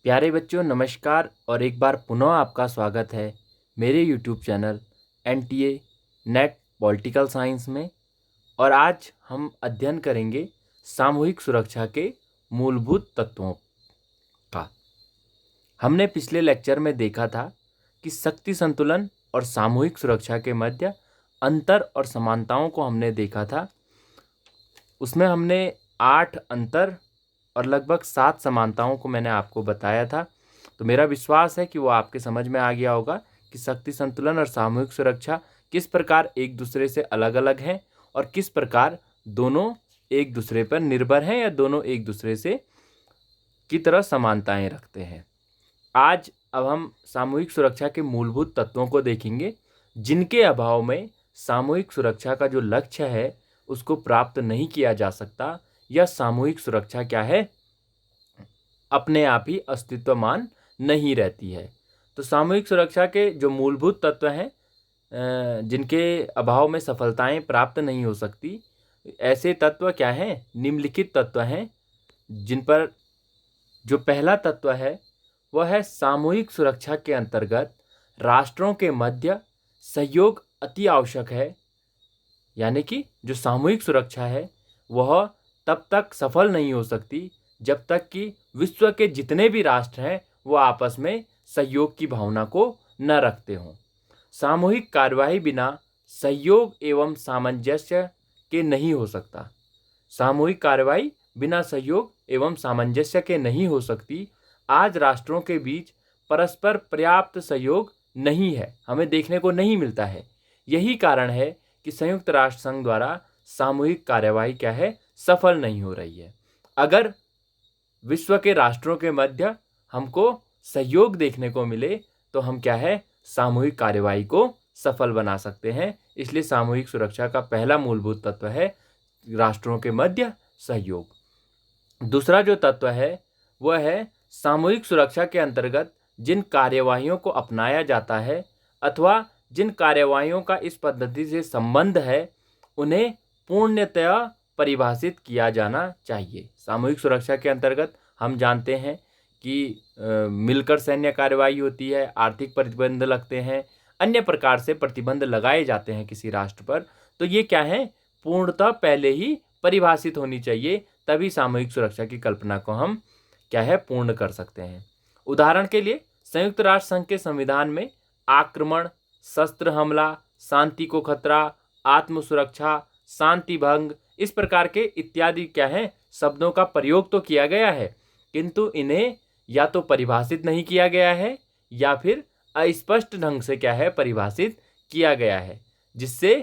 प्यारे बच्चों नमस्कार और एक बार पुनः आपका स्वागत है मेरे YouTube channel NTA net political science में। और आज हम अध्ययन करेंगे सामूहिक सुरक्षा के मूलभूत तत्वों का। हमने पिछले लेक्चर में देखा था कि शक्ति संतुलन और सामूहिक सुरक्षा के मध्य अंतर और समानताओं को हमने देखा था। उसमें हमने 8 अंतर और लगभग 7 समानताओं को मैंने आपको बताया था। तो मेरा विश्वास है कि वो आपके समझ में आ गया होगा कि शक्ति संतुलन और सामूहिक सुरक्षा किस प्रकार एक दूसरे से अलग अलग हैं और किस प्रकार दोनों एक दूसरे पर निर्भर हैं या दोनों एक दूसरे से की तरह समानताएं रखते हैं। आज अब हम सामूहिक सुरक्षा के मूलभूत तत्वों को देखेंगे, जिनके अभाव में सामूहिक सुरक्षा का जो लक्ष्य है उसको प्राप्त नहीं किया जा सकता, या सामूहिक सुरक्षा क्या है, अपने आप ही अस्तित्वमान नहीं रहती है। तो सामूहिक सुरक्षा के जो मूलभूत तत्व हैं जिनके अभाव में सफलताएं प्राप्त नहीं हो सकती, ऐसे तत्व क्या हैं? निम्नलिखित तत्व हैं, जिन पर जो पहला तत्व है वह है सामूहिक सुरक्षा के अंतर्गत राष्ट्रों के मध्य सहयोग अति आवश्यक है। यानी कि जो सामूहिक सुरक्षा है वह तब तक सफल नहीं हो सकती जब तक कि विश्व के जितने भी राष्ट्र हैं वो आपस में सहयोग की भावना को न रखते हों। सामूहिक कार्यवाही बिना सहयोग एवं सामंजस्य के नहीं हो सकता। सामूहिक कार्यवाही बिना सहयोग एवं सामंजस्य के नहीं हो सकती। आज राष्ट्रों के बीच परस्पर पर्याप्त सहयोग नहीं है, हमें देखने को नहीं मिलता है। यही कारण है कि संयुक्त राष्ट्र संघ द्वारा सामूहिक कार्यवाही क्या है, सफल नहीं हो रही है। अगर विश्व के राष्ट्रों के मध्य हमको सहयोग देखने को मिले तो हम क्या है, सामूहिक कार्यवाही को सफल बना सकते हैं। इसलिए सामूहिक सुरक्षा का पहला मूलभूत तत्व है राष्ट्रों के मध्य सहयोग। दूसरा जो तत्व है वह है सामूहिक सुरक्षा के अंतर्गत जिन कार्यवाहियों को अपनाया जाता है अथवा जिन कार्यवाहियों का इस पद्धति से संबंध है उन्हें पूर्णतया परिभाषित किया जाना चाहिए। सामूहिक सुरक्षा के अंतर्गत हम जानते हैं कि मिलकर सैन्य कार्यवाही होती है, आर्थिक प्रतिबंध लगते हैं, अन्य प्रकार से प्रतिबंध लगाए जाते हैं किसी राष्ट्र पर। तो ये क्या है, पूर्णतः पहले ही परिभाषित होनी चाहिए, तभी सामूहिक सुरक्षा की कल्पना को हम क्या है, पूर्ण कर सकते हैं। उदाहरण के लिए संयुक्त राष्ट्र संघ के संविधान में आक्रमण, शस्त्र हमला, शांति को खतरा, आत्म सुरक्षा, शांति भंग, इस प्रकार के इत्यादि क्या है शब्दों का प्रयोग तो किया गया है, किंतु इन्हें या तो परिभाषित नहीं किया गया है या फिर अस्पष्ट ढंग से क्या है, परिभाषित किया गया है, जिससे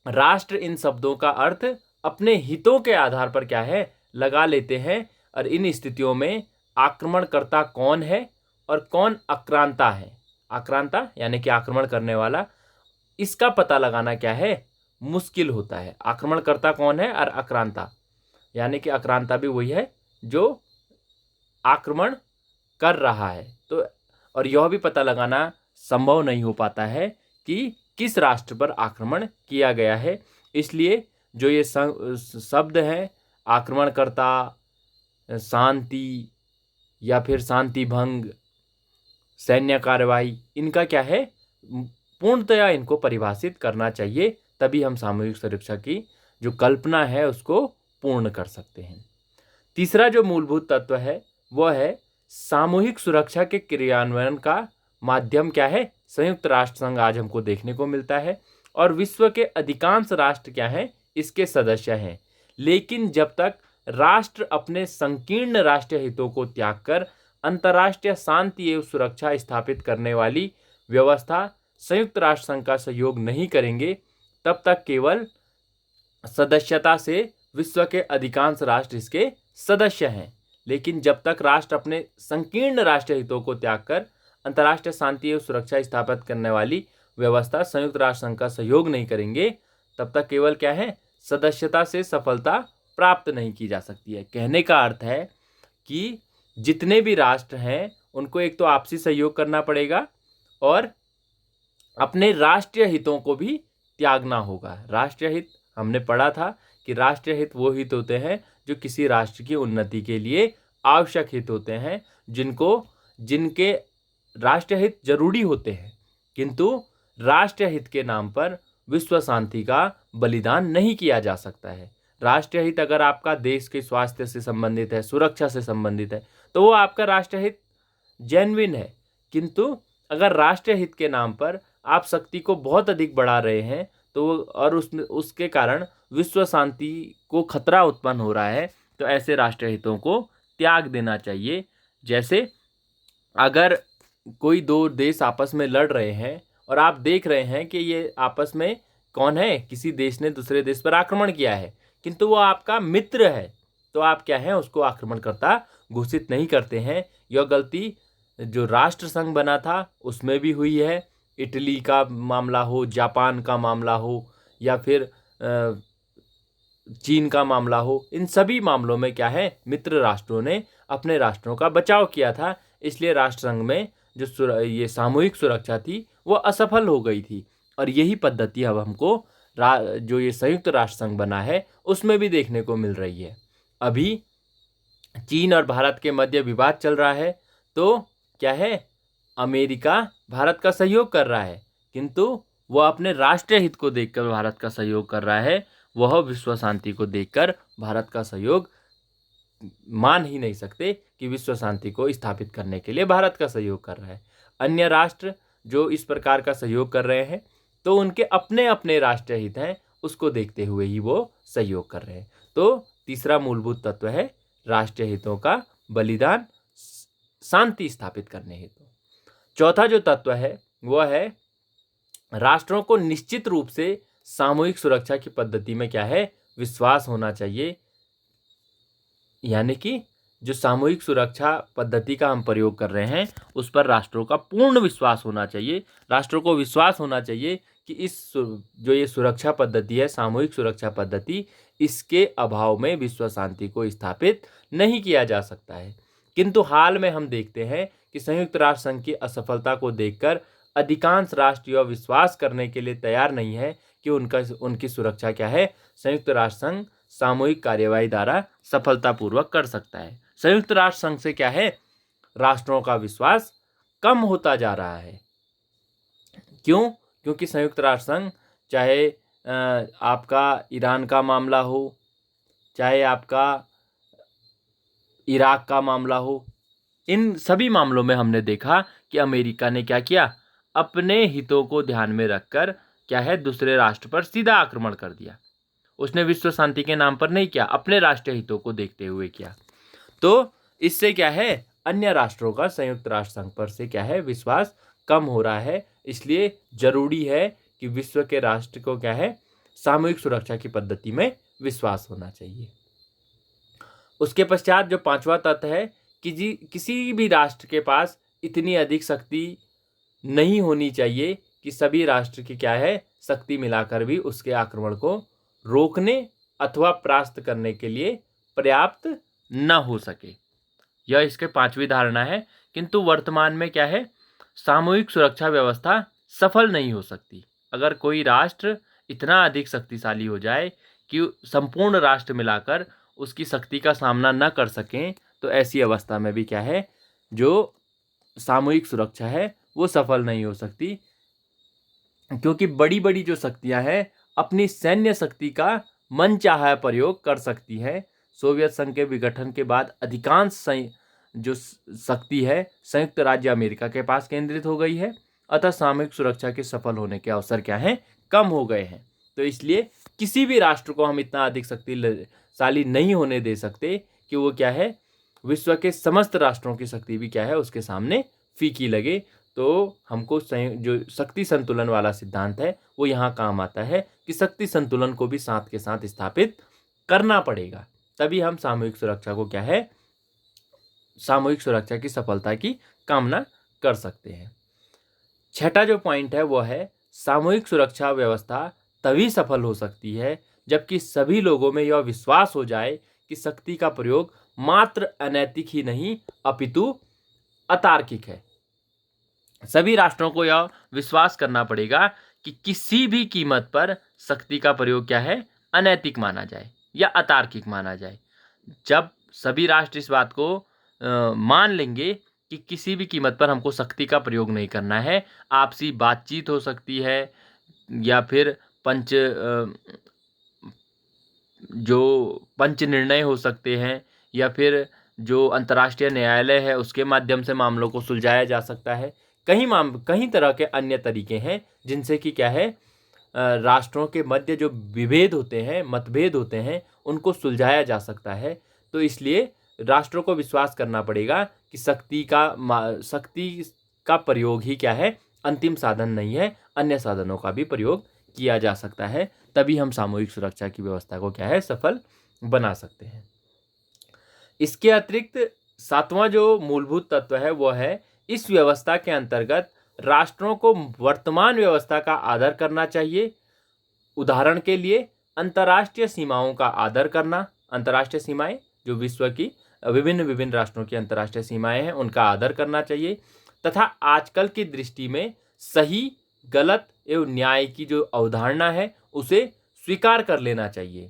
राष्ट्र इन शब्दों का अर्थ अपने हितों के आधार पर क्या है, लगा लेते हैं। और इन स्थितियों में आक्रमणकर्ता कौन है और कौन आक्रांता है, आक्रांता यानी कि आक्रमण करने वाला, इसका पता लगाना क्या है, मुश्किल होता है। आक्रमणकर्ता कौन है और आक्रांता, यानी कि आक्रांता भी वही है जो आक्रमण कर रहा है। तो और यह भी पता लगाना संभव नहीं हो पाता है कि किस राष्ट्र पर आक्रमण किया गया है। इसलिए जो ये शब्द हैं आक्रमणकर्ता, शांति या फिर शांति भंग, सैन्य कार्यवाही, इनका क्या है, पूर्णतया इनको परिभाषित करना चाहिए, तभी हम सामूहिक सुरक्षा की जो कल्पना है उसको पूर्ण कर सकते हैं। तीसरा जो मूलभूत तत्व है वह है सामूहिक सुरक्षा के क्रियान्वयन का माध्यम क्या है, संयुक्त राष्ट्र संघ आज हमको देखने को मिलता है और विश्व के अधिकांश राष्ट्र क्या हैं, इसके सदस्य हैं। लेकिन जब तक राष्ट्र अपने संकीर्ण राष्ट्रीय हितों को त्याग कर अंतर्राष्ट्रीय शांति एवं सुरक्षा स्थापित करने वाली व्यवस्था संयुक्त राष्ट्र संघ का सहयोग नहीं करेंगे, तब तक केवल सदस्यता से विश्व के अधिकांश राष्ट्र इसके सदस्य हैं। लेकिन जब तक राष्ट्र अपने संकीर्ण राष्ट्रीय हितों को त्याग कर अंतर्राष्ट्रीय शांति एवं सुरक्षा स्थापित करने वाली व्यवस्था संयुक्त राष्ट्र संघ का सहयोग नहीं करेंगे, तब तक केवल क्या है, सदस्यता से सफलता प्राप्त नहीं की जा सकती है। कहने का अर्थ है कि जितने भी राष्ट्र हैं उनको एक तो आपसी सहयोग करना पड़ेगा और अपने राष्ट्रीय हितों को भी त्यागना होगा। राष्ट्रीय हित हमने पढ़ा था कि राष्ट्रीय हित वो हित होते हैं जो किसी राष्ट्र की उन्नति के लिए आवश्यक हित होते हैं, जिनके राष्ट्रीय हित जरूरी होते हैं, किंतु राष्ट्रीय हित के नाम पर विश्व शांति का बलिदान नहीं किया जा सकता है। राष्ट्रीय हित अगर आपका देश के स्वास्थ्य से संबंधित है, सुरक्षा से संबंधित है, तो वो आपका राष्ट्रीय हित जेन्युइन है। किंतु अगर राष्ट्रीय हित के नाम पर आप शक्ति को बहुत अधिक बढ़ा रहे हैं, तो और उसके कारण विश्व शांति को खतरा उत्पन्न हो रहा है, तो ऐसे राष्ट्रीय हितों को त्याग देना चाहिए। जैसे अगर कोई दो देश आपस में लड़ रहे हैं और आप देख रहे हैं कि ये आपस में कौन है, किसी देश ने दूसरे देश पर आक्रमण किया है, किंतु वो आपका मित्र है, तो आप क्या है, उसको आक्रमणकर्ता घोषित नहीं करते हैं। यह गलती जो राष्ट्र संघ बना था उसमें भी हुई है। इटली का मामला हो, जापान का मामला हो, या फिर चीन का मामला हो, इन सभी मामलों में क्या है, मित्र राष्ट्रों ने अपने राष्ट्रों का बचाव किया था। इसलिए राष्ट्र संघ में जो ये सामूहिक सुरक्षा थी वो असफल हो गई थी। और यही पद्धति अब हमको जो ये संयुक्त राष्ट्र संघ बना है उसमें भी देखने को मिल रही है। अभी चीन और भारत के मध्य विवाद चल रहा है, तो क्या है, अमेरिका भारत का सहयोग कर रहा है, किंतु वह अपने राष्ट्रीय हित को देखकर भारत का सहयोग कर रहा है। वह विश्व शांति को देखकर भारत का सहयोग मान ही नहीं सकते कि विश्व शांति को स्थापित करने के लिए भारत का सहयोग कर रहा है। अन्य राष्ट्र जो इस प्रकार का सहयोग कर रहे हैं, तो उनके अपने अपने राष्ट्रीय हित हैं, उसको देखते हुए ही वो सहयोग कर रहे हैं। तो तीसरा मूलभूत तत्व है राष्ट्रीय हितों का बलिदान शांति स्थापित करने हेतु। चौथा जो तत्व है वह है राष्ट्रों को निश्चित रूप से सामूहिक सुरक्षा की पद्धति में क्या है, विश्वास होना चाहिए। यानी कि जो सामूहिक सुरक्षा पद्धति का हम प्रयोग कर रहे हैं उस पर राष्ट्रों का पूर्ण विश्वास होना चाहिए। राष्ट्रों को विश्वास होना चाहिए कि जो ये सुरक्षा पद्धति है, सामूहिक सुरक्षा पद्धति, इसके अभाव में विश्व शांति को स्थापित नहीं किया जा सकता है। किंतु हाल में हम देखते हैं कि संयुक्त राष्ट्र संघ की असफलता को देखकर अधिकांश राष्ट्र यह विश्वास करने के लिए तैयार नहीं है कि उनकी सुरक्षा क्या है, संयुक्त राष्ट्र संघ सामूहिक कार्यवाही द्वारा सफलतापूर्वक कर सकता है। संयुक्त राष्ट्र संघ से क्या है, राष्ट्रों का विश्वास कम होता जा रहा है। क्यों? क्योंकि संयुक्त राष्ट्र संघ चाहे आपका ईरान का मामला हो, चाहे आपका इराक का मामला हो, इन सभी मामलों में हमने देखा कि अमेरिका ने क्या किया, अपने हितों को ध्यान में रखकर क्या है, दूसरे राष्ट्र पर सीधा आक्रमण कर दिया। उसने विश्व शांति के नाम पर नहीं किया, अपने राष्ट्रीय हितों को देखते हुए किया। तो इससे क्या है, अन्य राष्ट्रों का संयुक्त राष्ट्र संघ पर से क्या है, विश्वास कम हो रहा है। इसलिए जरूरी है कि विश्व के राष्ट्र को क्या है, सामूहिक सुरक्षा की पद्धति में विश्वास होना चाहिए। उसके पश्चात जो पांचवा तत्व है कि किसी भी राष्ट्र के पास इतनी अधिक शक्ति नहीं होनी चाहिए कि सभी राष्ट्र की क्या है, शक्ति मिलाकर भी उसके आक्रमण को रोकने अथवा परास्त करने के लिए पर्याप्त न हो सके। यह इसके पांचवी धारणा है। किंतु वर्तमान में क्या है, सामूहिक सुरक्षा व्यवस्था सफल नहीं हो सकती। अगर कोई राष्ट्र इतना अधिक शक्तिशाली हो जाए कि संपूर्ण राष्ट्र मिलाकर उसकी शक्ति का सामना न कर सकें, तो ऐसी अवस्था में भी क्या है, जो सामूहिक सुरक्षा है वो सफल नहीं हो सकती। क्योंकि बड़ी बड़ी जो शक्तियां हैं अपनी सैन्य शक्ति का मनचाहा प्रयोग कर सकती हैं। सोवियत संघ के विघटन के बाद अधिकांश जो शक्ति है संयुक्त राज्य अमेरिका के पास केंद्रित हो गई है, अतः सामूहिक सुरक्षा के सफल होने के अवसर क्या हैं, कम हो गए हैं। तो इसलिए किसी भी राष्ट्र को हम इतना अधिक शक्तिशाली नहीं होने दे सकते कि वो क्या है, विश्व के समस्त राष्ट्रों की शक्ति भी क्या है, उसके सामने फीकी लगे। तो हमको जो शक्ति संतुलन वाला सिद्धांत है वो यहाँ काम आता है कि शक्ति संतुलन को भी साथ के साथ स्थापित करना पड़ेगा, तभी हम सामूहिक सुरक्षा को क्या है, सामूहिक सुरक्षा की सफलता की कामना कर सकते हैं। छठा जो पॉइंट है वो है सामूहिक सुरक्षा व्यवस्था तभी सफल हो सकती है जबकि सभी लोगों में यह विश्वास हो जाए कि शक्ति का प्रयोग मात्र अनैतिक ही नहीं अपितु अतार्किक है। सभी राष्ट्रों को यह विश्वास करना पड़ेगा कि किसी भी कीमत पर शक्ति का प्रयोग क्या है, अनैतिक माना जाए या अतार्किक माना जाए। जब सभी राष्ट्र इस बात को मान लेंगे कि किसी भी कीमत पर हमको सख्ती का प्रयोग नहीं करना है। आपसी बातचीत हो सकती है, या फिर जो पंच निर्णय हो सकते हैं, या फिर जो अंतर्राष्ट्रीय न्यायालय है उसके माध्यम से मामलों को सुलझाया जा सकता है। कई तरह के अन्य तरीके हैं जिनसे कि क्या है, राष्ट्रों के मध्य जो विभेद होते हैं, मतभेद होते हैं, उनको सुलझाया जा सकता है। तो इसलिए राष्ट्रों को विश्वास करना पड़ेगा कि शक्ति का प्रयोग ही क्या है, अंतिम साधन नहीं है, अन्य साधनों का भी प्रयोग किया जा सकता है। तभी हम सामूहिक सुरक्षा की व्यवस्था को क्या है, सफल बना सकते हैं। इसके अतिरिक्त सातवां जो मूलभूत तत्व है वो है, इस व्यवस्था के अंतर्गत राष्ट्रों को वर्तमान व्यवस्था का आदर करना चाहिए। उदाहरण के लिए अंतर्राष्ट्रीय सीमाओं का आदर करना। अंतर्राष्ट्रीय सीमाएं जो विश्व की विभिन्न विभिन्न राष्ट्रों की अंतर्राष्ट्रीय सीमाएं हैं, उनका आदर करना चाहिए। तथा आजकल की दृष्टि में सही, गलत एवं न्याय की जो अवधारणा है उसे स्वीकार कर लेना चाहिए।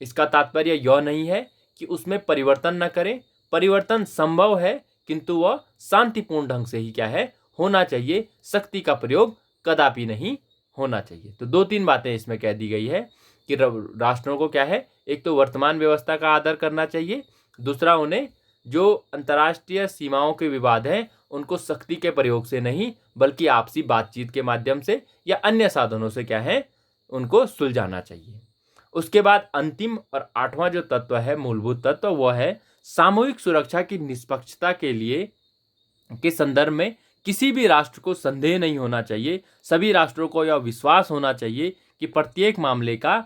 इसका तात्पर्य यह नहीं है कि उसमें परिवर्तन न करें। परिवर्तन संभव है, किंतु वह शांतिपूर्ण ढंग से ही क्या है, होना चाहिए। शक्ति का प्रयोग कदापि नहीं होना चाहिए। तो 2-3 बातें इसमें कह दी गई है कि राष्ट्रों को क्या है, एक तो वर्तमान व्यवस्था का आदर करना चाहिए, दूसरा उन्हें जो अंतर्राष्ट्रीय सीमाओं के विवाद हैं उनको शक्ति के प्रयोग से नहीं बल्कि आपसी बातचीत के माध्यम से या अन्य साधनों से क्या है, उनको सुलझाना चाहिए। उसके बाद अंतिम और 8वां जो तत्व है, मूलभूत तत्व, वह है सामूहिक सुरक्षा की निष्पक्षता के संदर्भ में किसी भी राष्ट्र को संदेह नहीं होना चाहिए। सभी राष्ट्रों को यह विश्वास होना चाहिए कि प्रत्येक मामले का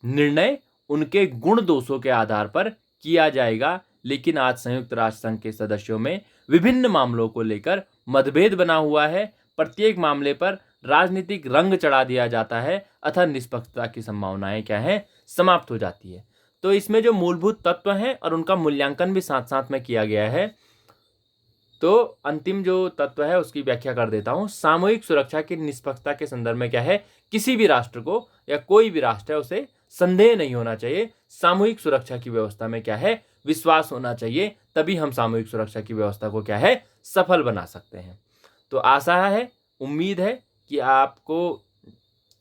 निर्णय उनके गुण दोषों के आधार पर किया जाएगा। लेकिन आज संयुक्त राष्ट्र संघ के सदस्यों में विभिन्न मामलों को लेकर मतभेद बना हुआ है। प्रत्येक मामले पर राजनीतिक रंग चढ़ा दिया जाता है, अतः निष्पक्षता की संभावनाएं क्या है, समाप्त हो जाती है। तो इसमें जो मूलभूत तत्व हैं और उनका मूल्यांकन भी साथ साथ में किया गया है। तो अंतिम जो तत्व है उसकी व्याख्या कर देता हूं। सामूहिक सुरक्षा की निष्पक्षता के संदर्भ में क्या है, किसी भी राष्ट्र को या कोई भी राष्ट्र है उसे संदेह नहीं होना चाहिए। सामूहिक सुरक्षा की व्यवस्था में क्या है, विश्वास होना चाहिए। तभी हम सामूहिक सुरक्षा की व्यवस्था को क्या है, सफल बना सकते हैं। तो आशा है, उम्मीद है कि आपको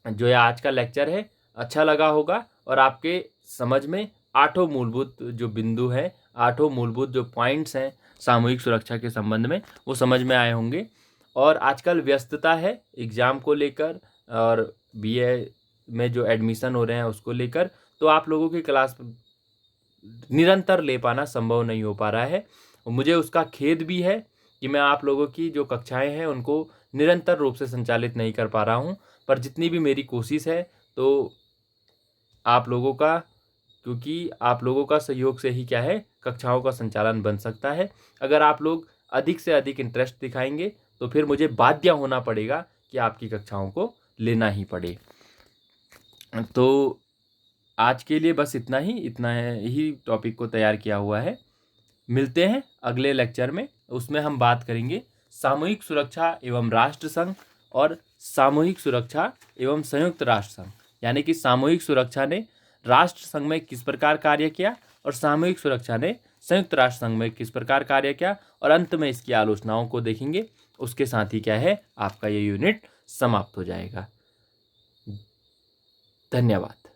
जो ये आज का लेक्चर है अच्छा लगा होगा और आपके समझ में 8 मूलभूत जो बिंदु हैं, 8 मूलभूत जो पॉइंट्स हैं सामूहिक सुरक्षा के संबंध में, वो समझ में आए होंगे। और आजकल व्यस्तता है एग्ज़ाम को लेकर और बीए में जो एडमिशन हो रहे हैं उसको लेकर, तो आप लोगों की क्लास निरंतर ले पाना संभव नहीं हो पा रहा है। मुझे उसका खेद भी है कि मैं आप लोगों की जो कक्षाएं हैं उनको निरंतर रूप से संचालित नहीं कर पा रहा हूं। पर जितनी भी मेरी कोशिश है, तो आप लोगों का, क्योंकि आप लोगों का सहयोग से ही क्या है, कक्षाओं का संचालन बन सकता है। अगर आप लोग अधिक से अधिक इंटरेस्ट दिखाएंगे तो फिर मुझे बाध्य होना पड़ेगा कि आपकी कक्षाओं को लेना ही पड़े। तो आज के लिए बस इतना ही टॉपिक को तैयार किया हुआ है। मिलते हैं अगले लेक्चर में, उसमें हम बात करेंगे सामूहिक सुरक्षा एवं राष्ट्र संघ और सामूहिक सुरक्षा एवं संयुक्त राष्ट्र संघ, यानी कि सामूहिक सुरक्षा ने राष्ट्र संघ में किस प्रकार कार्य किया और सामूहिक सुरक्षा ने संयुक्त राष्ट्र संघ में किस प्रकार कार्य किया, और अंत में इसकी आलोचनाओं को देखेंगे। उसके साथ ही क्या है, आपका ये यूनिट समाप्त हो जाएगा। धन्यवाद।